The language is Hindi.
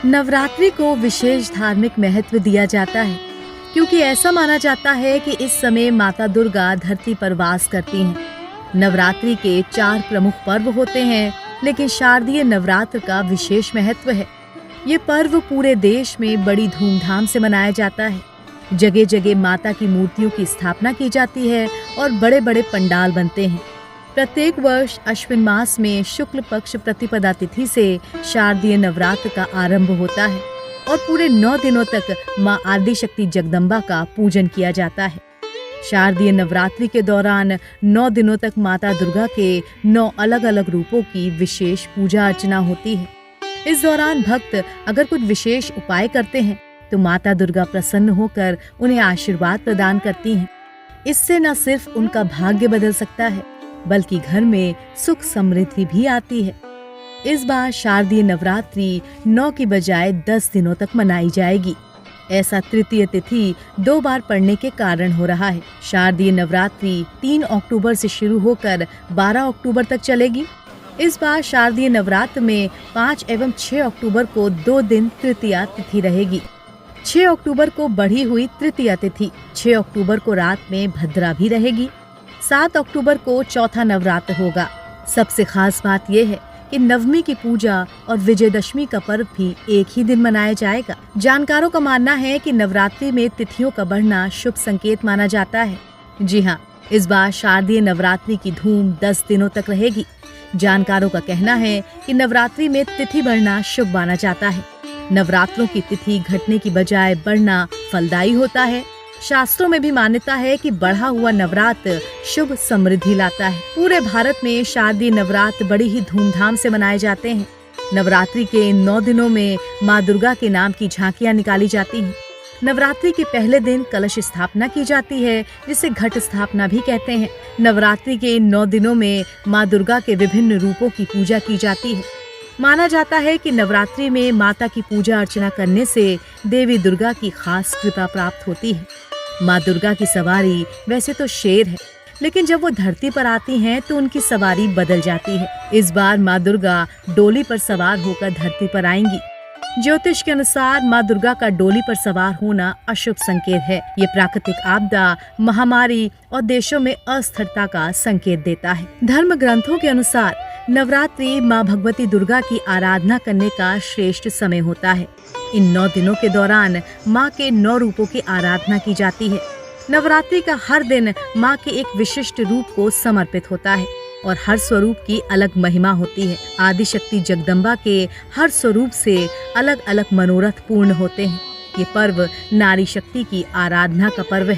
नवरात्रि को विशेष धार्मिक महत्व दिया जाता है क्योंकि ऐसा माना जाता है कि इस समय माता दुर्गा धरती पर वास करती हैं। नवरात्रि के 4 प्रमुख पर्व होते हैं, लेकिन शारदीय नवरात्र का विशेष महत्व है। ये पर्व पूरे देश में बड़ी धूमधाम से मनाया जाता है। जगह जगह माता की मूर्तियों की स्थापना की जाती है और बड़े बड़े पंडाल बनते हैं। प्रत्येक वर्ष अश्विन मास में शुक्ल पक्ष प्रतिपदा तिथि से शारदीय नवरात्र का आरंभ होता है और पूरे 9 दिनों तक मां आदिशक्ति जगदम्बा का पूजन किया जाता है। शारदीय नवरात्रि के दौरान 9 दिनों तक माता दुर्गा के 9 अलग अलग रूपों की विशेष पूजा अर्चना होती है। इस दौरान भक्त अगर कुछ विशेष उपाय करते हैं तो माता दुर्गा प्रसन्न होकर उन्हें आशीर्वाद प्रदान करती हैं। इससे न सिर्फ उनका भाग्य बदल सकता है, बल्कि घर में सुख समृद्धि भी आती है। इस बार शारदीय नवरात्रि 9 की बजाय 10 दिनों तक मनाई जाएगी। ऐसा तृतीय तिथि 2 बार पड़ने के कारण हो रहा है। शारदीय नवरात्रि 3 अक्टूबर से शुरू होकर 12 अक्टूबर तक चलेगी। इस बार शारदीय नवरात्र में 5 एवं 6 अक्टूबर को 2 दिन तृतीया तिथि रहेगी। 6 अक्टूबर को बढ़ी हुई तृतीया तिथि, 6 अक्टूबर को रात में भद्रा भी रहेगी। 7 अक्टूबर को चौथा नवरात्र होगा। सबसे खास बात यह है कि नवमी की पूजा और विजयदशमी का पर्व भी एक ही दिन मनाया जाएगा। जानकारों का मानना है कि नवरात्रि में तिथियों का बढ़ना शुभ संकेत माना जाता है। जी हाँ, इस बार शारदीय नवरात्रि की धूम 10 दिनों तक रहेगी। जानकारों का कहना है कि नवरात्रि में तिथि बढ़ना शुभ माना जाता है। नवरात्रों की तिथि घटने की बजाय बढ़ना फलदायी होता है। शास्त्रों में भी मान्यता है कि बढ़ा हुआ नवरात्र शुभ समृद्धि लाता है। पूरे भारत में शारदीय नवरात्र बड़ी ही धूमधाम से मनाए जाते हैं। नवरात्रि के 9 दिनों में माँ दुर्गा के नाम की झांकियाँ निकाली जाती हैं। नवरात्रि के पहले दिन कलश स्थापना की जाती है, जिसे घट स्थापना भी कहते हैं। नवरात्रि के इन 9 दिनों में माँ दुर्गा के विभिन्न रूपों की पूजा की जाती है। माना जाता है कि नवरात्रि में माता की पूजा अर्चना करने से देवी दुर्गा की खास कृपा प्राप्त होती है। माँ दुर्गा की सवारी वैसे तो शेर है, लेकिन जब वो धरती पर आती हैं तो उनकी सवारी बदल जाती है। इस बार माँ दुर्गा डोली पर सवार होकर धरती पर आएंगी। ज्योतिष के अनुसार माँ दुर्गा का डोली पर सवार होना अशुभ संकेत है। ये प्राकृतिक आपदा, महामारी और देशों में अस्थिरता का संकेत देता है। धर्म ग्रंथों के अनुसार नवरात्रि माँ भगवती दुर्गा की आराधना करने का श्रेष्ठ समय होता है। इन 9 दिनों के दौरान माँ के 9 रूपों की आराधना की जाती है। नवरात्रि का हर दिन माँ के एक विशिष्ट रूप को समर्पित होता है और हर स्वरूप की अलग महिमा होती है। आदिशक्ति जगदम्बा के हर स्वरूप से अलग अलग मनोरथ पूर्ण होते हैं। ये पर्व नारी शक्ति की आराधना का पर्व है।